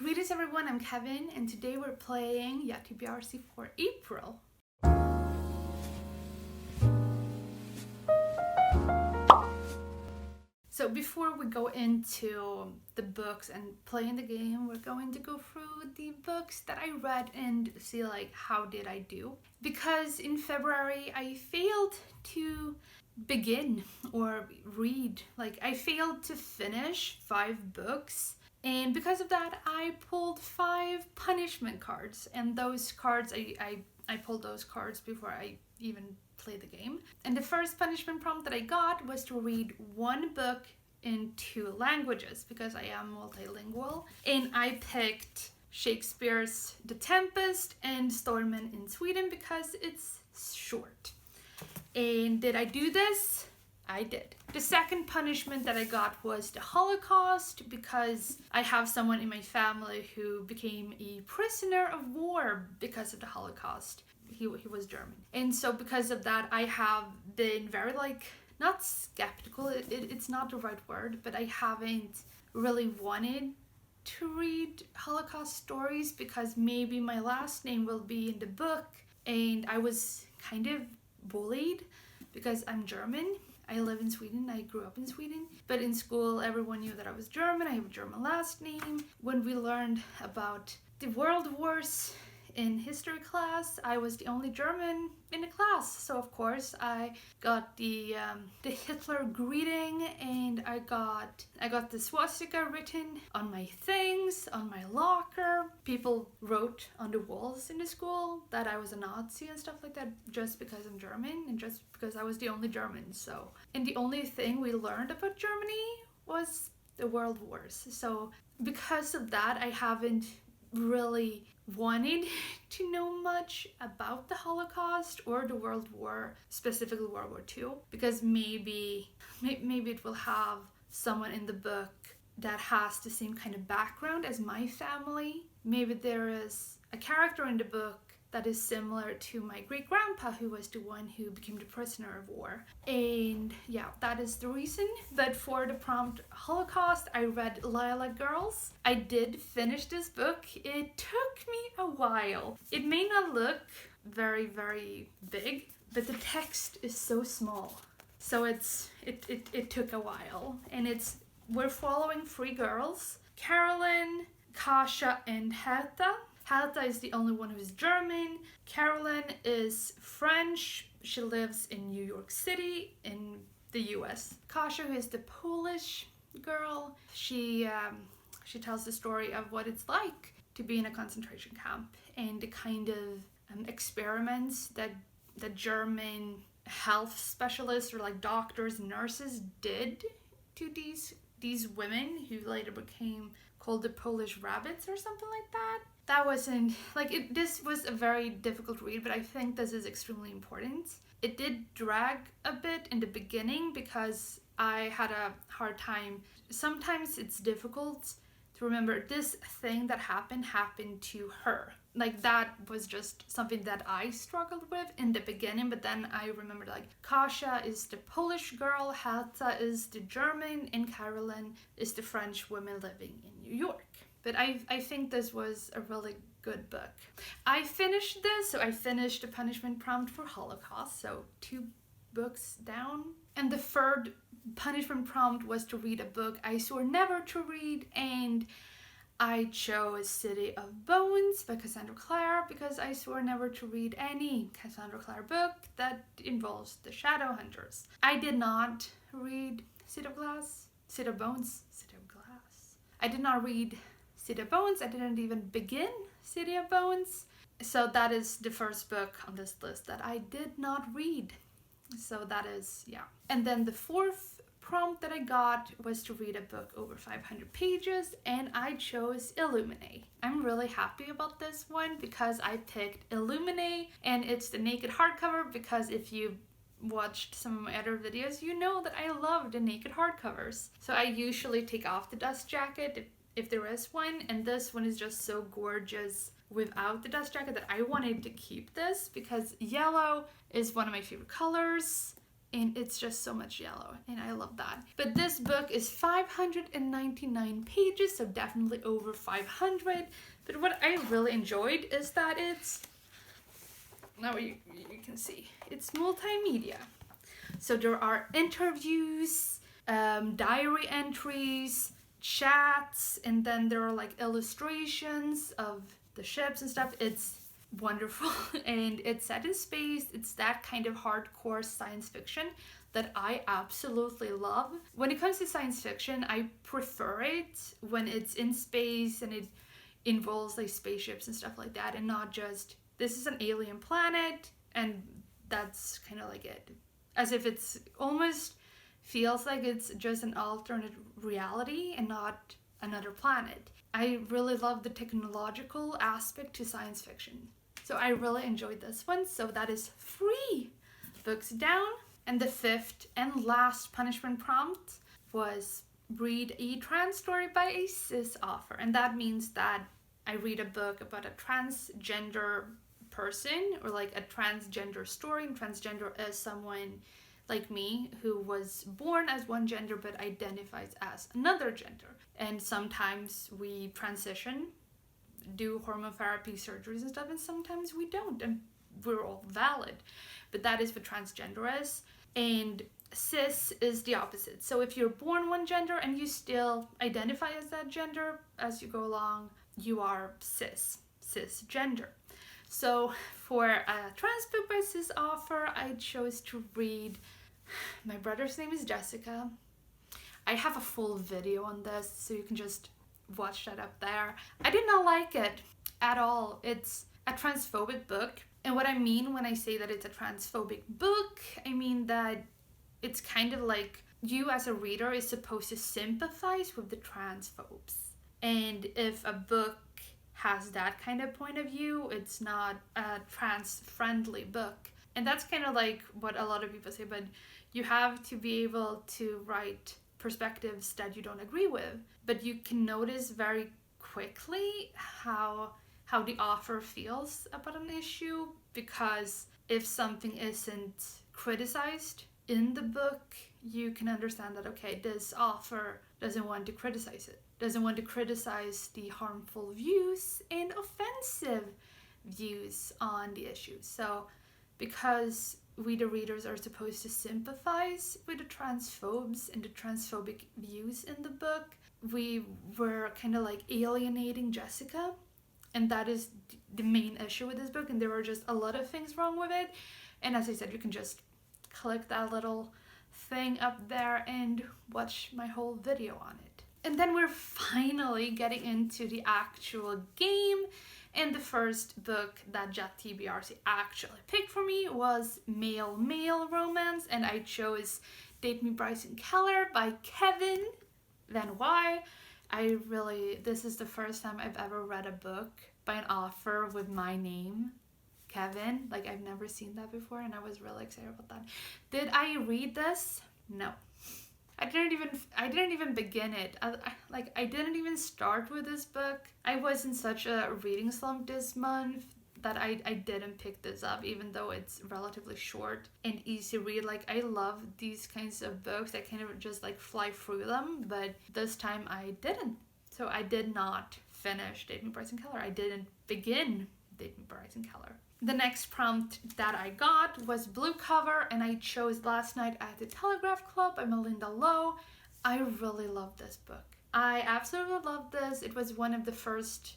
Greetings everyone, I'm Kevin, and today we're playing YaTBRzy for April. So before we go into the books and playing the game, we're going to go through the books that I read and see how did I do. Because in February I failed to begin or read. I failed to finish 5 books. And because of that, I pulled 5 punishment cards. And those cards, I pulled those cards before I even played the game. And the first punishment prompt that I got was to read 1 book in 2 languages because I am multilingual. And I picked Shakespeare's The Tempest and Stormen in Sweden because it's short. And did I do this? I did. The second punishment that I got was the Holocaust because I have someone in my family who became a prisoner of war because of the Holocaust. He was German. And so because of that, I have been very not skeptical, it's not the right word, but I haven't really wanted to read Holocaust stories because maybe my last name will be in the book, and I was kind of bullied because I'm German. I live in Sweden, I grew up in Sweden, but in school everyone knew that I was German, I have a German last name. When we learned about the world wars in history class, I was the only German in the class, so of course I got the Hitler greeting, and I got the swastika written on my things, on my locker. People wrote on the walls in the school that I was a Nazi and stuff like that just because I'm German and just because I was the only German. So, and the only thing we learned about Germany was the world wars. So because of that, I haven't really wanted to know much about the Holocaust or the World War, specifically World War II, because maybe it will have someone in the book that has the same kind of background as my family. Maybe there is a character in the book that is similar to my great-grandpa, who was the one who became the prisoner of war. And yeah, that is the reason. But for the prompt Holocaust, I read Lilac Girls. I did finish this book. It took me a while. It may not look very, very big, but the text is so small. So it took a while. And we're following 3 girls, Carolyn, Kasia, and Hertha. Hertha is the only one who's German. Carolyn is French. She lives in New York City in the US. Kasia, who is the Polish girl, she tells the story of what it's like to be in a concentration camp and the kind of experiments that the German health specialists or doctors and nurses did to these women who later became called the Polish rabbits or something like that. That wasn't this was a very difficult read, but I think this is extremely important. It did drag a bit in the beginning because I had a hard time. Sometimes it's difficult to remember this thing that happened to her. That was just something that I struggled with in the beginning, but then I remembered Kasia is the Polish girl, Hertha is the German, and Carolyn is the French woman living in New York. But I think this was a really good book. I finished this, so I finished the punishment prompt for Holocaust, so 2 books down. And the third punishment prompt was to read a book I swore never to read, and I chose City of Bones by Cassandra Clare because I swore never to read any Cassandra Clare book that involves the Shadowhunters. I did not read City of Bones. I did not read City of Bones. I didn't even begin City of Bones. So that is the first book on this list that I did not read. So that is, yeah. And then the 4th prompt that I got was to read a book over 500 pages, and I chose Illuminae. I'm really happy about this one because I picked Illuminae, and it's the naked hardcover because if you watched some of my other videos, you know that I love the naked hardcovers. So I usually take off the dust jacket if there is one, and this one is just so gorgeous without the dust jacket that I wanted to keep this because yellow is one of my favorite colors. and it's just so much yellow, and I love that. But this book is 599 pages, so definitely over 500. But what I really enjoyed is that it's, now you can see, it's multimedia. So there are interviews, diary entries, chats, and then there are like illustrations of the ships and stuff. It's wonderful, and it's set in space. It's that kind of hardcore science fiction that I absolutely love. When it comes to science fiction, I prefer it when it's in space and it involves like spaceships and stuff like that, and not just this is an alien planet and that's kind of like it. As if it's almost feels like it's just an alternate reality and not another planet. I really love the technological aspect to science fiction. So I really enjoyed this one. So that is 3 books down. And the 5th and last punishment prompt was read a trans story by a cis author. And that means that I read a book about a transgender person, or like a transgender story. And transgender is someone like me who was born as one gender but identifies as another gender. And sometimes we transition, do hormone therapy, surgeries and stuff, and sometimes we don't, and we're all valid. But that is what transgender is. And cis is the opposite. So if you're born one gender and you still identify as that gender as you go along, you are cisgender. So for a trans book by cis author, I chose to read, my brother's name is Jessica. I have a full video on this, so you can just watch that up there. I did not like it at all. It's a transphobic book. And what I mean when I say that it's a transphobic book, I mean that it's kind of like you as a reader is supposed to sympathize with the transphobes. And if a book has that kind of point of view, it's not a trans-friendly book. And that's kind of like what a lot of people say, but you have to be able to write perspectives that you don't agree with. But you can notice very quickly how the author feels about an issue, because if something isn't criticized in the book, you can understand that, okay, this author doesn't want to criticize it, doesn't want to criticize the harmful views and offensive views on the issue. So because we the readers are supposed to sympathize with the transphobes and the transphobic views in the book, we were kind of like alienating Jessica. And that is the main issue with this book, and there were just a lot of things wrong with it. And as I said, you can just click that little thing up there and watch my whole video on it. And then we're finally getting into the actual game, and the first book that YaTBRzy actually picked for me was male romance, and I chose Date Me Bryson Keller by Kevin. Then why? This is the first time I've ever read a book by an author with my name, Kevin. Like, I've never seen that before, and I was really excited about that. Did I read this? No. I didn't even begin it. I didn't even start with this book. I was in such a reading slump this month that I didn't pick this up, even though it's relatively short and easy to read. Like, I love these kinds of books. I kind of just like fly through them, but this time I didn't. So I did not finish Date Me Bryson Keller. I didn't begin Date Me Bryson Keller. The next prompt that I got was Blue Cover, and I chose Last Night at the Telegraph Club by Melinda Lowe. I really love this book. I absolutely love this. It was one of the first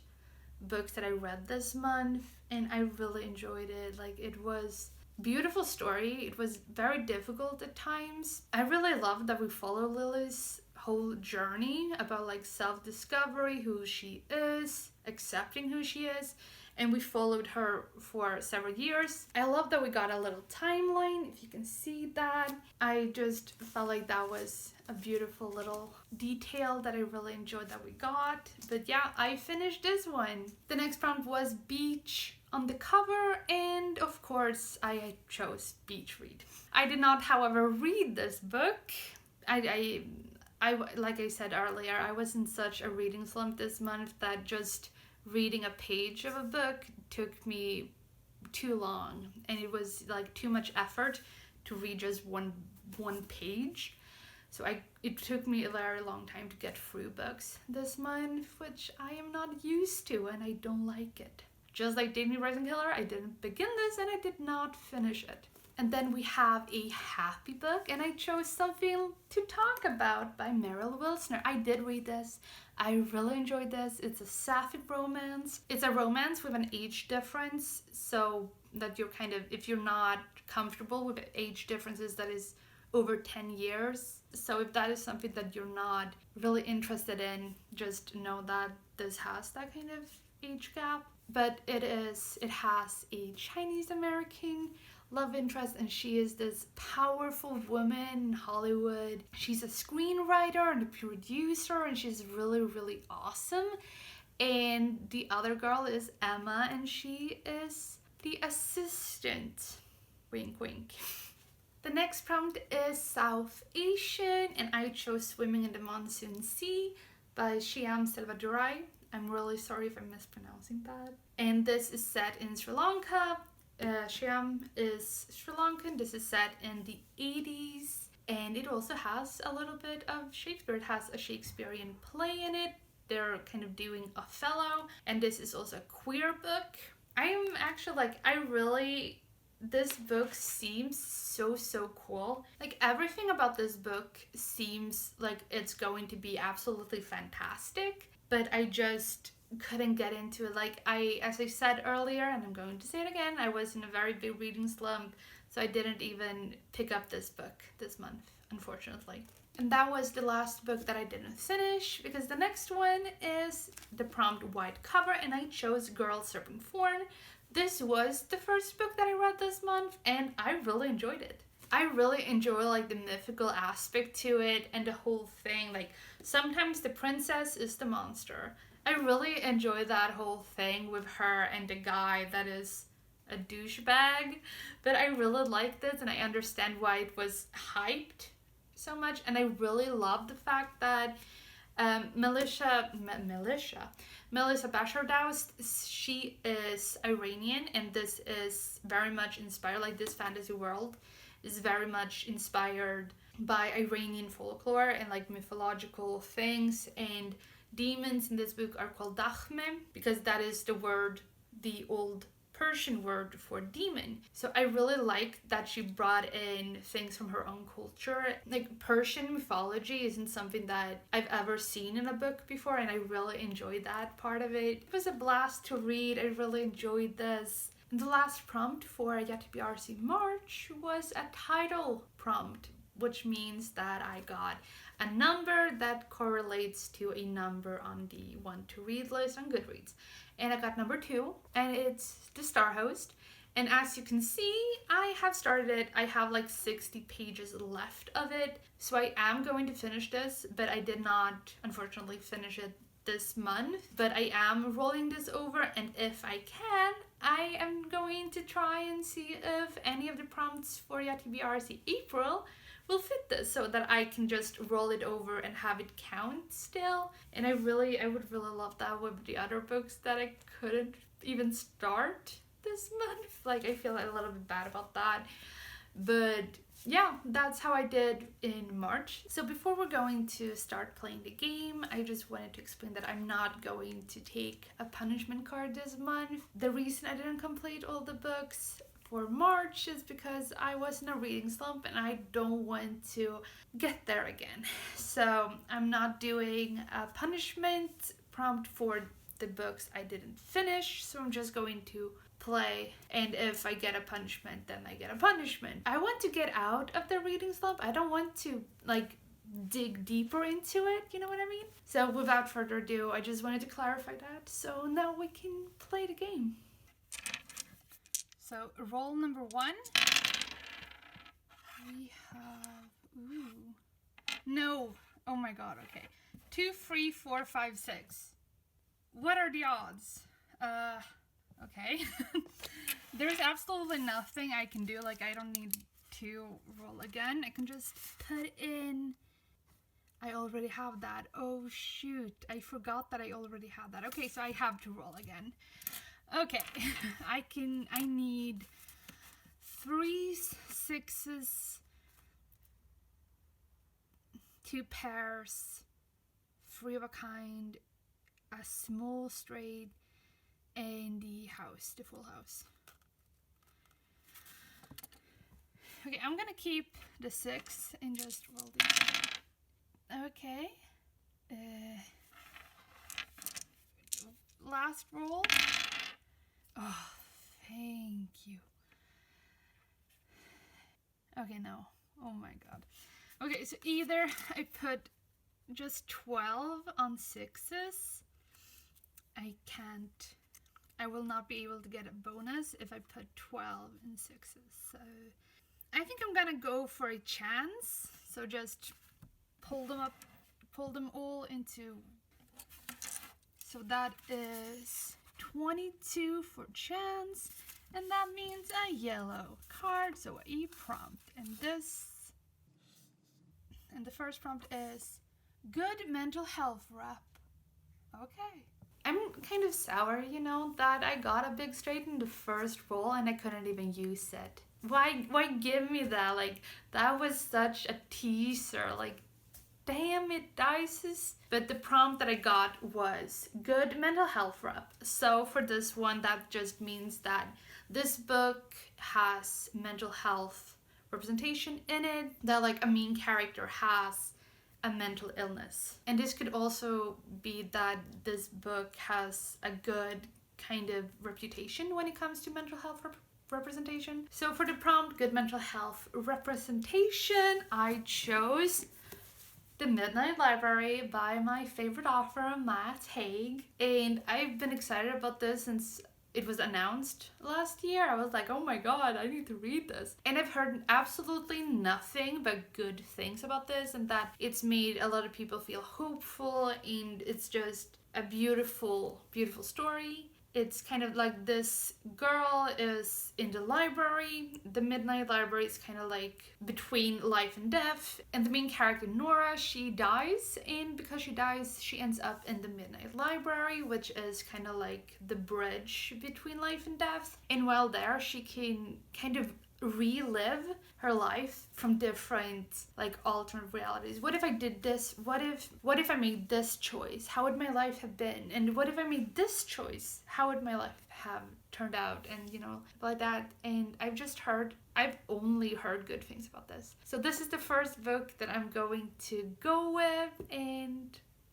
books that I read this month, and I really enjoyed it. Like, it was beautiful story. It was very difficult at times. I really love that we follow Lily's whole journey about like self-discovery, who she is, accepting who she is, and we followed her for several years. I love that we got a little timeline, if you can see that. I just felt like that was a beautiful little detail that I really enjoyed that we got. But yeah, I finished this one. The next prompt was beach on the cover, and of course I chose beach read. I did not, however, read this book. I like I said earlier, I was in such a reading slump this month that just reading a page of a book took me too long, and it was like too much effort to read just one one page. So it took me a very long time to get through books this month, which I am not used to and I don't like it. Just like YaTBRzy April, I didn't begin this and I did not finish it. And then we have a happy book, and I chose something to talk about by Meryl Wilsner. I did read this. I really enjoyed this. It's a sapphic romance. It's a romance with an age difference, so that you're kind of, if you're not comfortable with age differences that is over 10 years. So if that is something that you're not really interested in, just know that this has that kind of age gap. But it has a Chinese American love interest, and she is this powerful woman in Hollywood. She's a screenwriter and a producer, and she's really, really awesome. And the other girl is Emma, and she is the assistant. Wink, wink. The next prompt is South Asian, and I chose Swimming in the Monsoon Sea by YaTBRzy. I'm really sorry if I'm mispronouncing that. And this is set in Sri Lanka. Shyam is Sri Lankan. This is set in the 80s, and it also has a little bit of Shakespeare. It has a Shakespearean play in it. They're kind of doing Othello, and this is also a queer book. I'm actually this book seems so cool. Like, everything about this book seems like it's going to be absolutely fantastic, but I just couldn't get into it. Like, as I said earlier, and I'm going to say it again, I was in a very big reading slump, so I didn't even pick up this book this month, unfortunately. And that was the last book that I didn't finish, because the next one is the prompt white cover, and I chose Girl Serpent Thorn. This was the first book that I read this month, and I really enjoyed it. I really enjoy like the mythical aspect to it and the whole thing. Like, sometimes the princess is the monster. I really enjoy that whole thing with her and the guy that is a douchebag. But I really like this, and I understand why it was hyped so much. And I really love the fact that Melissa Bashardoust, she is Iranian, and this is very much inspired, like this fantasy world is very much inspired by Iranian folklore and like mythological things, and demons in this book are called dakhme, because that is the old Persian word for demon. So I really like that she brought in things from her own culture. Like, Persian mythology isn't something that I've ever seen in a book before, and I really enjoyed that part of it. It was a blast to read. I really enjoyed this. And the last prompt for YaTBRzy March was a title prompt, which means that I got a number that correlates to a number on the want to read list on Goodreads. And I got number 2, and it's The Star Host. And as you can see, I have started it. I have like 60 pages left of it. So I am going to finish this, but I did not, unfortunately, finish it this month. But I am rolling this over, and if I can, I am going to try and see if any of the prompts for YaTBRzy April will fit this, so that I can just roll it over and have it count still. And I would really love that with the other books that I couldn't even start this month. Like, I feel a little bit bad about that. But yeah, that's how I did in March. So before we're going to start playing the game, I just wanted to explain that I'm not going to take a punishment card this month. The reason I didn't complete all the books for March is because I was in a reading slump, and I don't want to get there again. So I'm not doing a punishment prompt for the books I didn't finish, so I'm just going to play, and if I get a punishment, then I get a punishment. I want to get out of the reading slump. I don't want to like dig deeper into it, you know what I mean? So without further ado, I just wanted to clarify that, so now we can play the game. So roll number 1. We have, no, oh my god, okay. 2, 3, 4, 5, 6. What are the odds? Okay. There's absolutely nothing I can do. Like, I don't need to roll again. I can just put in, I already have that. Oh shoot, I forgot that I already had that. Okay, so I have to roll again. Okay, I need 3 6s 2 pairs, 3 of a kind, a small straight, and the house, the full house. Okay, I'm gonna keep the 6 and just roll these. Okay. Last roll. Oh, thank you. Okay, no. Oh my god. Okay, so either I put just 12 on 6s. I will not be able to get a bonus if I put 12 in 6s. So I think I'm gonna go for a chance. So just pull them up, pull them all into. So that is 22 for chance. And that means a yellow card, so a prompt. And the first prompt is good mental health rep. Okay. I'm kind of sour, you know, that I got a big straight in the first roll and I couldn't even use it. Why give me that? Like, that was such a teaser. Like, damn it, dices. But the prompt that I got was good mental health rep. So for this one, that just means that this book has mental health representation in it, that like a main character has a mental illness. And this could also be that this book has a good kind of reputation when it comes to mental health representation. So for the prompt, good mental health representation, I chose The Midnight Library by my favorite author, Matt Haig. And I've been excited about this since it was announced last year. I was like, oh my god, I need to read this. And I've heard absolutely nothing but good things about this, and that it's made a lot of people feel hopeful, and it's just a beautiful, beautiful story. It's kind of like this girl is in the library. The Midnight Library is kind of like between life and death. And the main character, Nora, she dies. And because she dies, she ends up in the Midnight Library, which is kind of like the bridge between life and death. And while there, she can kind of relive her life from different like alternate realities. What if I did this? What if I made this choice? How would my life have been? And what if I made this choice? How would my life have turned out? And you know, like that. And I've only heard good things about this. So this is the first book that I'm going to go with, and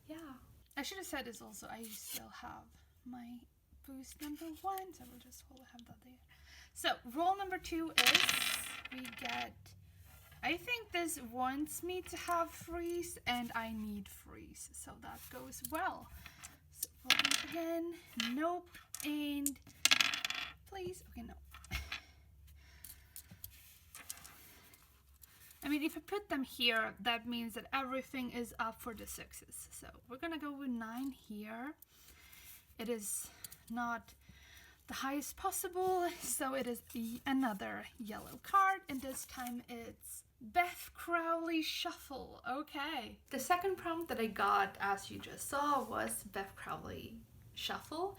yeah. I should have said this also. I still have my boost number 1, so we'll just have that there. So roll number 2 is we get, I think this wants me to have freeze and I need freeze, so that goes well. So roll it again, nope, and please, okay, no. I mean, if I put them here, that means that everything is up for the 6s. So we're gonna go with 9 here. It is not the highest possible, so it is another yellow card, and this time it's Beth Crowley Shuffle. Okay. The second prompt that I got, as you just saw, was Beth Crowley Shuffle,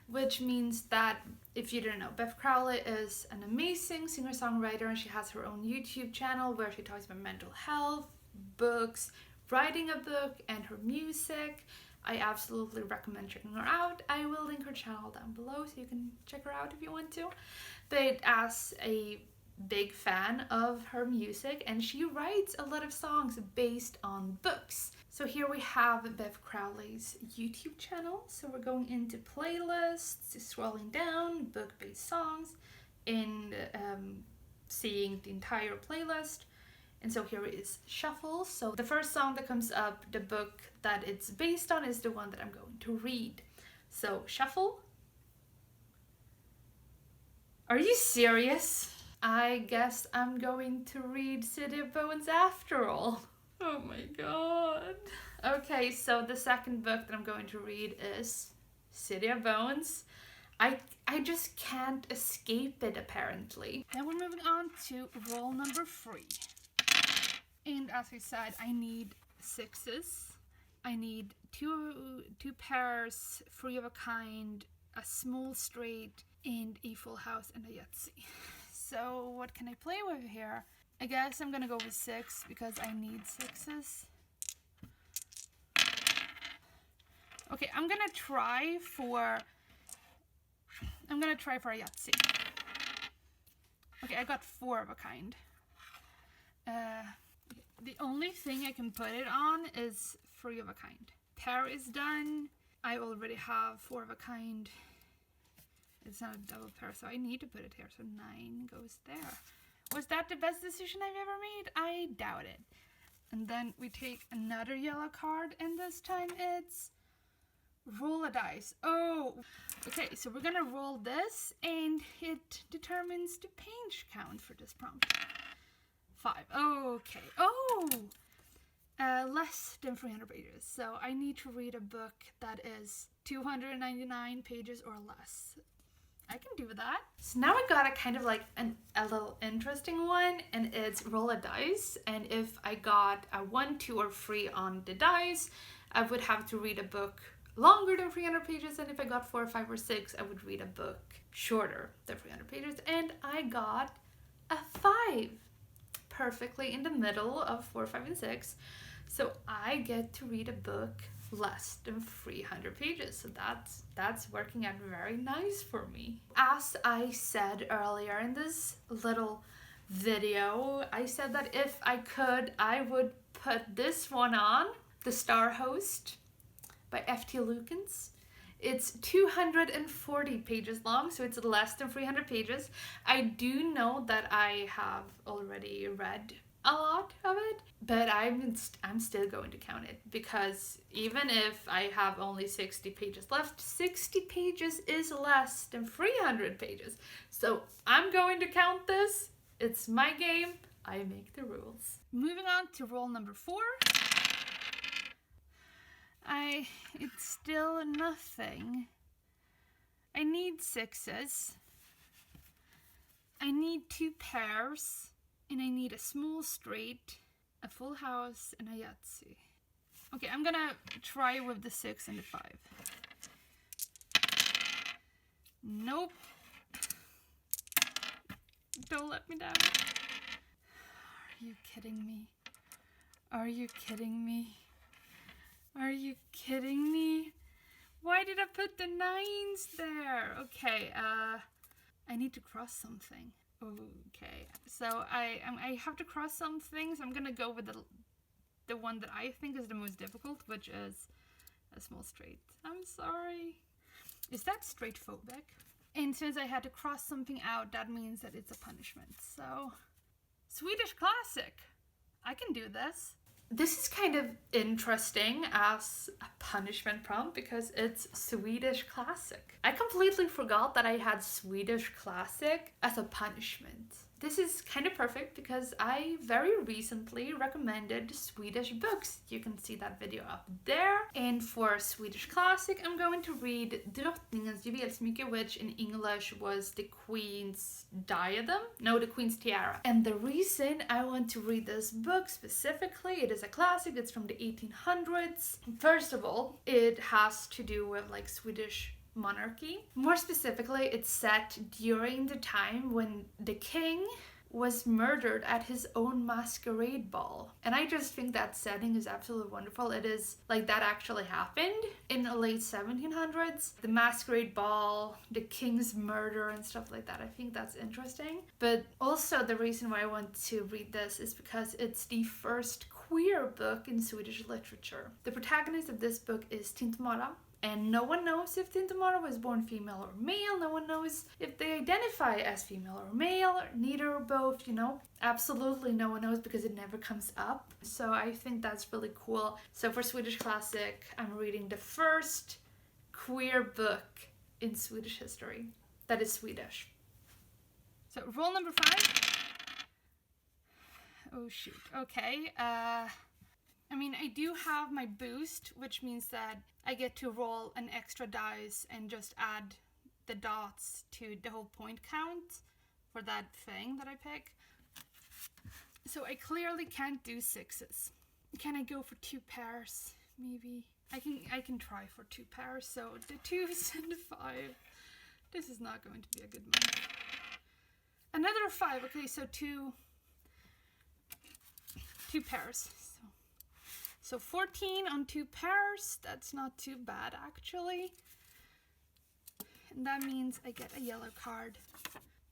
which means that, if you don't know, Beth Crowley is an amazing singer-songwriter, and she has her own YouTube channel where she talks about mental health, books, writing a book, and her music. I absolutely recommend checking her out. I will link her channel down below so you can check her out if you want to. But as a big fan of her music, and she writes a lot of songs based on books. So here we have Beth Crowley's YouTube channel. So we're going into playlists, scrolling down, book-based songs, and seeing the entire playlist. And so here is Shuffle. So the first song that comes up, the book that it's based on, is the one that I'm going to read. So Shuffle. Are you serious? I guess I'm going to read City of Bones after all. Oh my god. Okay, so the second book that I'm going to read is City of Bones. I just can't escape it, apparently. Then we're moving on to roll number 3. And as I said, I need 6s. I need two pairs, 3 of a kind, a small straight, and a full house and a YaTBRzy. So what can I play with here? I guess I'm gonna go with 6 because I need 6s. Okay, I'm gonna try for a YaTBRzy. Okay, I got 4 of a kind. The only thing I can put it on is 3 of a kind. Pair is done. I already have 4 of a kind. It's not a double pair, so I need to put it here. So 9 goes there. Was that the best decision I've ever made? I doubt it. And then we take another yellow card, and this time it's roll a dice. Oh, okay, so we're gonna roll this, and it determines the page count for this prompt. 5. Okay. Oh! Less than 300 pages. So I need to read a book that is 299 pages or less. I can do that. So now I got a kind of like a little interesting one, and it's roll a dice. And if I got a 1, 2, or 3 on the dice, I would have to read a book longer than 300 pages. And if I got 4, 5, or 6, I would read a book shorter than 300 pages. And I got a 5. Perfectly in the middle of 4, 5, and 6. So I get to read a book less than 300 pages. So that's working out very nice for me. As I said earlier in this little video, I said that if I could, I would put this one on, The Star Host by F.T. Lukens. It's 240 pages long, so it's less than 300 pages. I do know that I have already read a lot of it, but I'm still going to count it, because even if I have only 60 pages left, 60 pages is less than 300 pages. So I'm going to count this. It's my game. I make the rules. Moving on to rule number 4. It's still nothing. I need 6s. I need 2 pairs. And I need a small straight, a full house, and a Yahtzee. Okay, I'm gonna try with the 6 and the 5. Nope. Don't let me down. Are you kidding me? Are you kidding me? Are you kidding me? Why did I put the 9s there? Okay, I need to cross something. Okay, so I have to cross some things. I'm gonna go with the one that I think is the most difficult, which is a small straight. I'm sorry. Is that straightphobic? And since I had to cross something out, that means that it's a punishment. So, Swedish classic. I can do this. This is kind of interesting as a punishment prompt because it's Swedish classic. I completely forgot that I had Swedish classic as a punishment. This is kind of perfect because I very recently recommended Swedish books. You can see that video up there. And for Swedish classic, I'm going to read Drottningens Juvelsmycke, which in English was the Queen's Diadem. No, the Queen's Tiara. And the reason I want to read this book specifically, it is a classic, it's from the 1800s. First of all, it has to do with like Swedish monarchy. More specifically, it's set during the time when the king was murdered at his own masquerade ball. And I just think that setting is absolutely wonderful. It is like that actually happened in the late 1700s. The masquerade ball, the king's murder and stuff like that. I think that's interesting. But also the reason why I want to read this is because it's the first queer book in Swedish literature. The protagonist of this book is Tintamara. And no one knows if Tintamara was born female or male. No one knows if they identify as female or male, or neither or both, you know. Absolutely no one knows because it never comes up. So I think that's really cool. So for Swedish classic, I'm reading the first queer book in Swedish history that is Swedish. So rule number 5. Oh shoot. Okay. I mean, I do have my boost, which means that I get to roll an extra dice and just add the dots to the whole point count for that thing that I pick. So I clearly can't do 6s. Can I go for 2 pairs? Maybe. I can try for 2 pairs. So the 2s and the 5. This is not going to be a good month. Another 5. Okay, so two pairs. So 14 on 2 pairs. That's not too bad, actually. And that means I get a yellow card.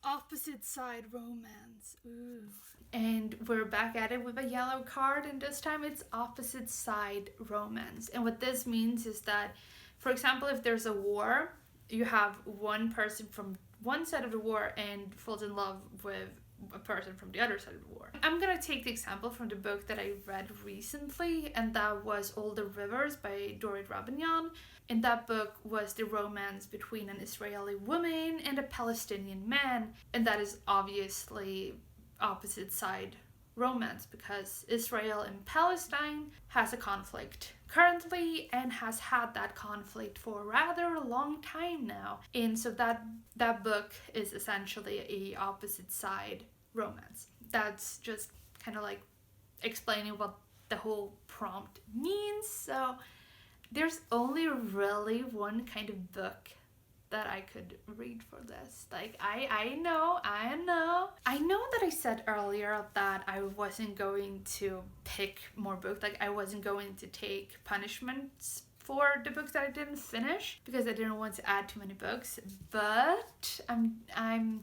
Opposite side romance. Ooh. And we're back at it with a yellow card, and this time it's opposite side romance. And what this means is that, for example, if there's a war, you have one person from one side of the war and falls in love with a person from the other side of the war. I'm gonna take the example from the book that I read recently, and that was All the Rivers by Dorit Rabinyan. And that book was the romance between an Israeli woman and a Palestinian man, and that is obviously opposite side romance because Israel and Palestine has a conflict currently and has had that conflict for a rather long time now. And so that book is essentially a opposite side romance. That's just kind of like explaining what the whole prompt means. So there's only really one kind of book that I could read for this. Like, I know that I said earlier that I wasn't going to pick more books. Like, I wasn't going to take punishments for the books that I didn't finish because I didn't want to add too many books. But I'm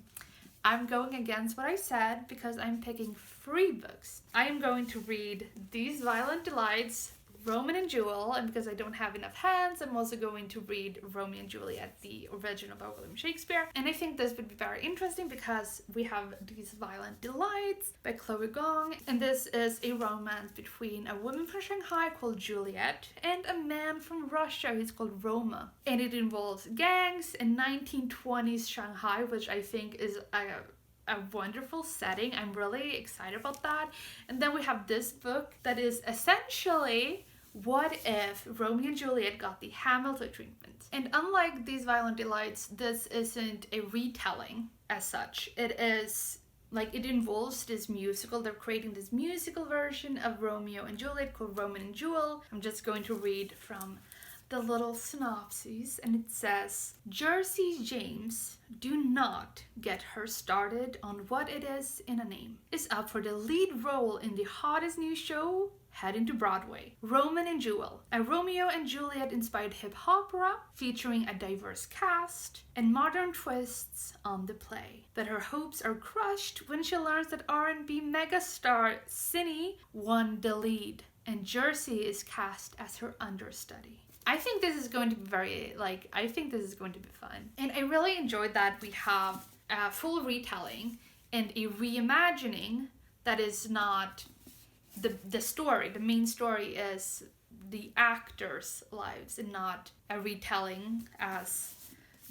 going against what I said because I'm picking 3 books. I am going to read These Violent Delights, Romeo and Jewel, and because I don't have enough hands, I'm also going to read Romeo and Juliet, the original by William Shakespeare. And I think this would be very interesting because we have These Violent Delights by Chloe Gong, and this is a romance between a woman from Shanghai called Juliet and a man from Russia who's called Roma. And it involves gangs in 1920s Shanghai, which I think is a wonderful setting. I'm really excited about that. And then we have this book that is essentially what if Romeo and Juliet got the Hamilton treatment? And unlike These Violent Delights, this isn't a retelling as such. It is like, it involves this musical. They're creating this musical version of Romeo and Juliet called Romeo and Jewel. I'm just going to read from the little synopsis, and it says, Jersey James, do not get her started on what it is in a name, is up for the lead role in the hottest new show heading to Broadway, Romeo and Jewel, a Romeo and Juliet inspired hip opera featuring a diverse cast and modern twists on the play. But her hopes are crushed when she learns that R&B megastar Cindy won the lead, and Jersey is cast as her understudy. I think this is going to be I think this is going to be fun. And I really enjoyed that we have a full retelling and a reimagining that is not the story. The main story is the actors' lives and not a retelling as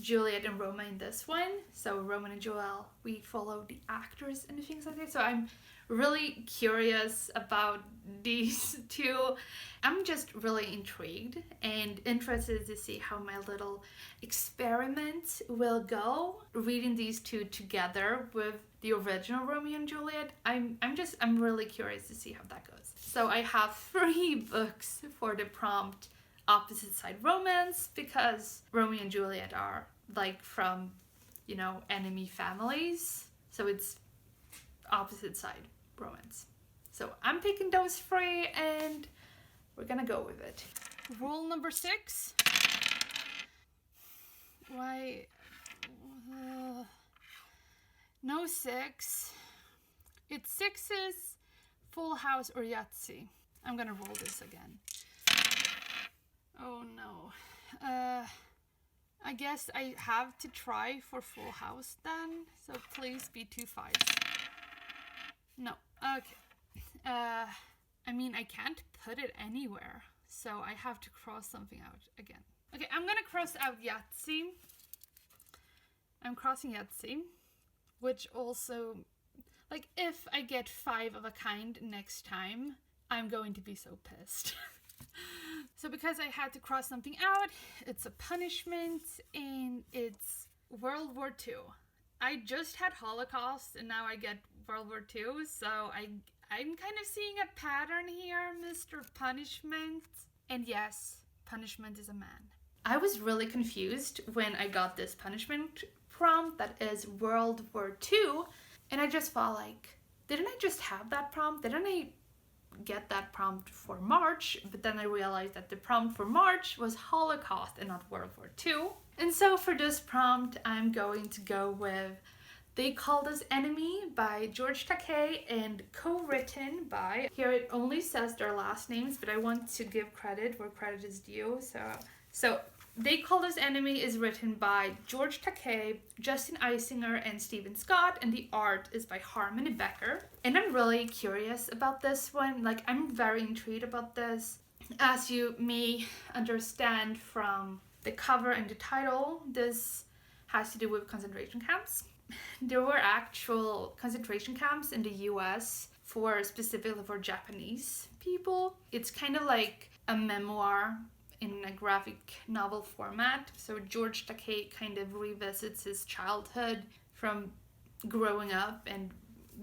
Juliet and Roma in this one. So Roman and Joel, we follow the actors and things like that. So I'm really curious about these two. I'm just really intrigued and interested to see how my little experiment will go reading these two together with the original Romeo and Juliet. I'm really curious to see how that goes. So I have 3 books for the prompt opposite side romance because Romeo and Juliet are like from, enemy families. So it's opposite side romance. So I'm picking those 3 and we're gonna go with it. Rule number 6. Why? No 6. It's 6s, Full House or Yahtzee. I'm gonna roll this again. Oh no. I guess I have to try for Full House then. So please be 2 5s. No. Okay. I can't put it anywhere, so I have to cross something out again. Okay, I'm gonna cross out Yahtzee. I'm crossing Yahtzee, which also, if I get 5 of a kind next time, I'm going to be so pissed. So because I had to cross something out, it's a punishment, and it's World War II. I just had Holocaust, and now I get World War II, so I'm kind of seeing a pattern here, Mr. Punishment. And yes, Punishment is a man. I was really confused when I got this punishment prompt that is World War II, and I just felt like, didn't I just have that prompt? Didn't I get that prompt for March, but then I realized that the prompt for March was Holocaust and not World War II. And so for this prompt, I'm going to go with They Called Us Enemy by George Takei and co-written by, here it only says their last names, but I want to give credit where credit is due. So They Called Us Enemy is written by George Takei, Justin Eisinger, and Stephen Scott, and the art is by Harmony Becker. And I'm really curious about this one. Like, I'm very intrigued about this. As you may understand from the cover and the title, this has to do with concentration camps. There were actual concentration camps in the US specifically for Japanese people. It's kind of like a memoir in a graphic novel format. So George Takei kind of revisits his childhood from growing up and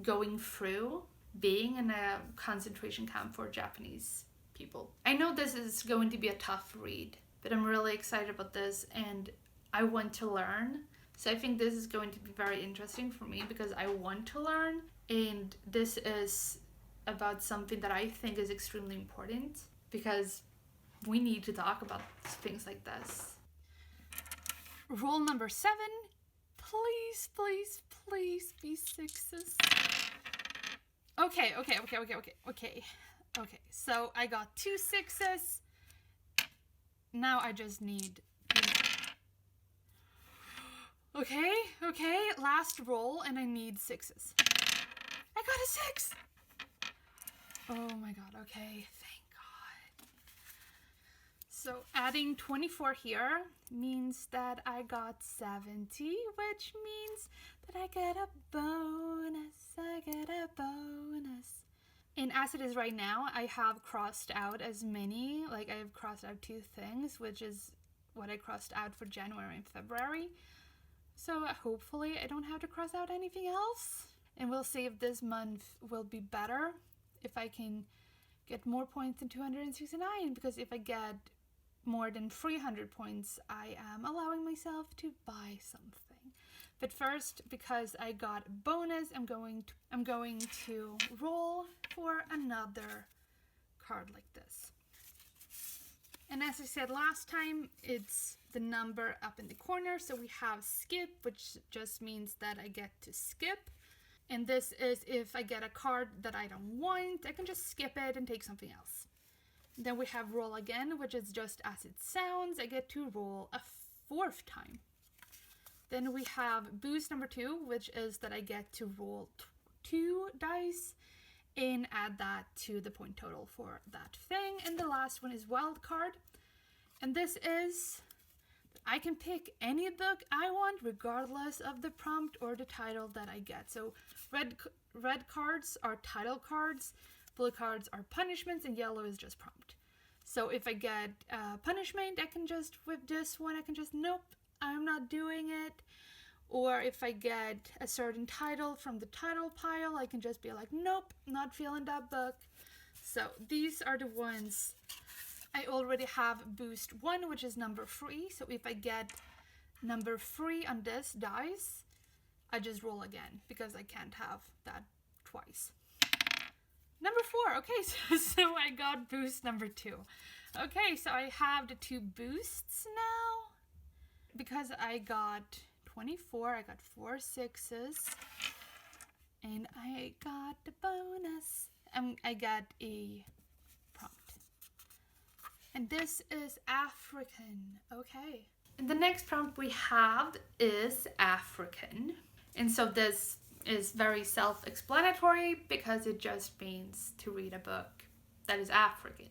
going through being in a concentration camp for Japanese people. I know this is going to be a tough read, but I'm really excited about this and I want to learn. So I think this is going to be very interesting for me because I want to learn, and this is about something that I think is extremely important because we need to talk about things like this. Rule number 7, please, please, please be 6s. Okay. So I got 2 6s. Now I just need... Okay, last roll and I need 6s. I got a 6! Oh my god, okay, thank god. So adding 24 here means that I got 70, which means that I get a bonus. And as it is right now, I have crossed out as many, like I have crossed out 2 things, which is what I crossed out for January and February. So hopefully I don't have to cross out anything else. And we'll see if this month will be better, if I can get more points than 269, because if I get more than 300 points, I am allowing myself to buy something. But first, because I got a bonus, I'm going to roll for another card like this. And as I said last time, it's the number up in the corner. So we have skip, which just means that I get to skip. And this is if I get a card that I don't want, I can just skip it and take something else. Then we have roll again, which is just as it sounds. I get to roll a 4th time. Then we have boost number 2, which is that I get to roll 2 dice and add that to the point total for that thing. And the last one is wild card. And this is that I can pick any book I want regardless of the prompt or the title that I get. So red cards are title cards, blue cards are punishments, and yellow is just prompt. So if I get punishment, I can just, with this one, I can just, nope, I'm not doing it. Or if I get a certain title from the title pile, I can just be like, nope, not feeling that book. So these are the ones. I already have boost 1, which is number 3. So if I get number 3 on this dice, I just roll again because I can't have that twice. Number 4, okay, so I got boost number 2. Okay, so I have the 2 boosts now. Because I got 24, I got 4 6s, and I got the bonus, and I got a prompt. And this is African, okay. And the next prompt we have is African. And so this is very self-explanatory because it just means to read a book that is African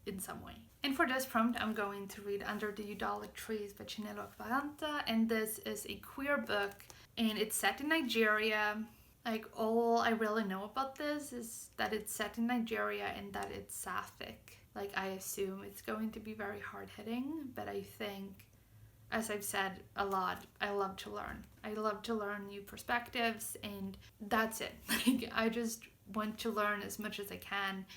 in some way. And for this prompt, I'm going to read Under the Eudalic Trees by Chinelo Akbaranta, and this is a queer book, and it's set in Nigeria. Like, all I really know about this is that it's set in Nigeria and that it's sapphic. Like, I assume it's going to be very hard-hitting, but I think, as I've said a lot, I love to learn. I love to learn new perspectives, and that's it. Like, I just want to learn as much as I can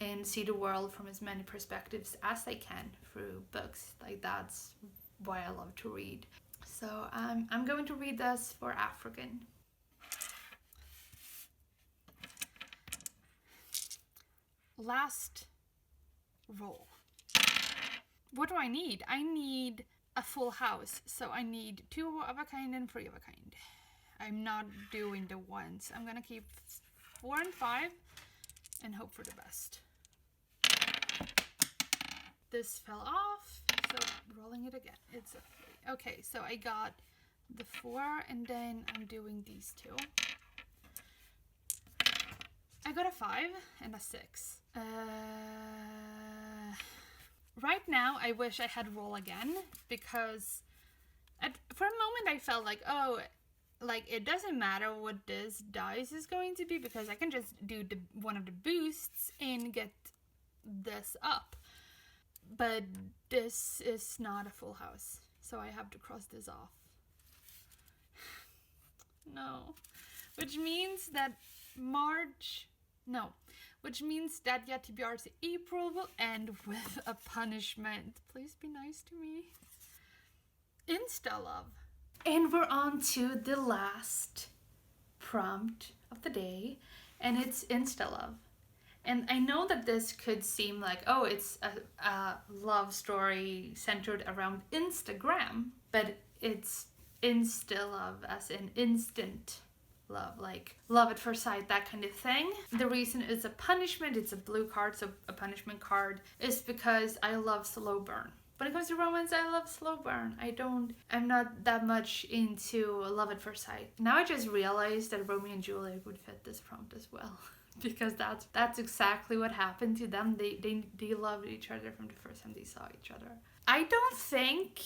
and see the world from as many perspectives as I can through books. Like, that's why I love to read. So I'm going to read this for African. last roll. What do I need? I need a full house. So I need 2 of a kind and 3 of a kind. I'm not doing the ones. I'm gonna keep 4 and 5 and hope for the best. This fell off, so rolling it again. It's a 3. Okay, so I got the 4 and then I'm doing these 2. I got a 5 and a 6. Right now, I wish I had roll again because for a moment I felt like, oh, like it doesn't matter what this dice is going to be because I can just do one of the boosts and get this up. But this is not a full house, so I have to cross this off. No, which means that YaTBRzy April will end with a punishment. Please be nice to me. Insta love. And we're on to the last prompt of the day, and it's Insta love. And I know that this could seem like, oh, it's a love story centered around Instagram, but it's Insta love as in instant love, like love at first sight, that kind of thing. The reason it's a punishment, it's a blue card, so a punishment card, is because I love slow burn. When it comes to romance, I love slow burn. I'm not that much into love at first sight. Now I just realized that Romeo and Juliet would fit this prompt as well. Because that's exactly what happened to them. They loved each other from the first time they saw each other. I don't think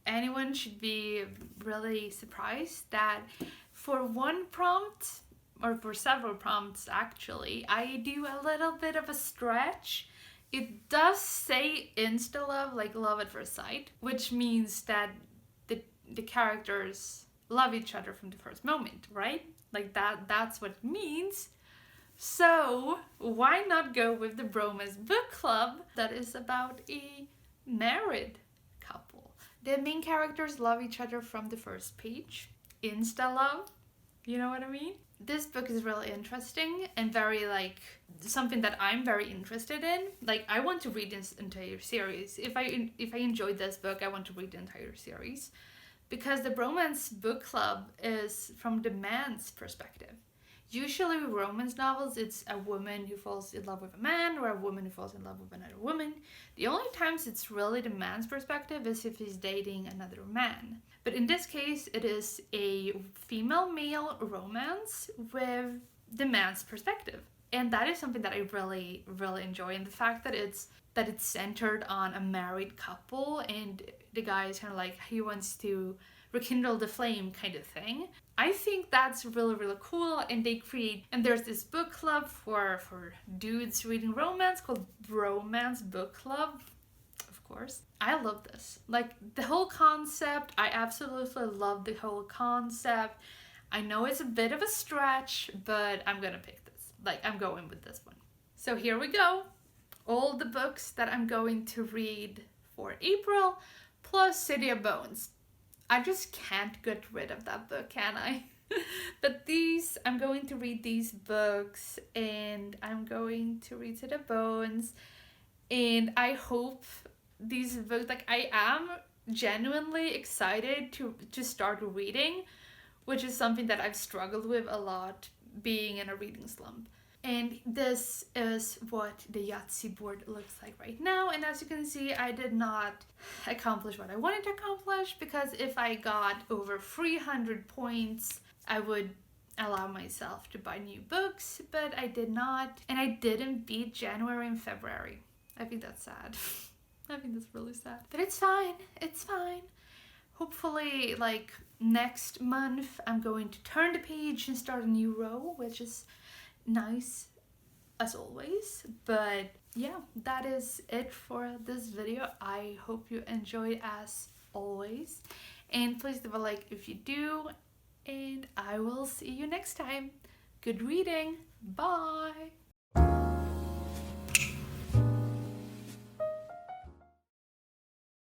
anyone should be really surprised that for one prompt, or for several prompts actually, I do a little bit of a stretch. It does say insta love, like love at first sight, which means that the characters love each other from the first moment, right? Like that's what it means. So why not go with the Bromance book club that is about a married couple? The main characters love each other from the first page. Insta love, you know what I mean? This book is really interesting and very like something that I'm very interested in. Like I want to read this entire series. If I enjoyed this book, I want to read the entire series. Because the Bromance book club is from the man's perspective. Usually with romance novels, it's a woman who falls in love with a man or a woman who falls in love with another woman. The only times it's really the man's perspective is if he's dating another man. But in this case, it is a female-male romance with the man's perspective. And that is something that I really, really enjoy. And the fact that it's centered on a married couple and the guy is kind of like, he wants to rekindle the flame kind of thing. I think that's really, really cool. And there's this book club for dudes reading romance called Bromance Book Club. Of course. I love this. Like the whole concept, I absolutely love the whole concept. I know it's a bit of a stretch, but I'm gonna pick this. Like I'm going with this one. So here we go. All the books that I'm going to read for April, plus City of Bones. I just can't get rid of that book, can I? But I'm going to read these books, and I'm going to read City of Bones, and I hope these books, like I am genuinely excited to start reading, which is something that I've struggled with a lot, being in a reading slump. And this is what the YaTBRzy board looks like right now. And as you can see, I did not accomplish what I wanted to accomplish, because if I got over 300 points, I would allow myself to buy new books, but I did not. And I didn't beat January and February. I think that's sad. I think that's really sad. But it's fine. It's fine. Hopefully, like next month, I'm going to turn the page and start a new row, which is nice as always. But yeah, that is it for this video. I hope you enjoyed as always, and please leave a like if you do, and I will see you next time. Good reading. Bye.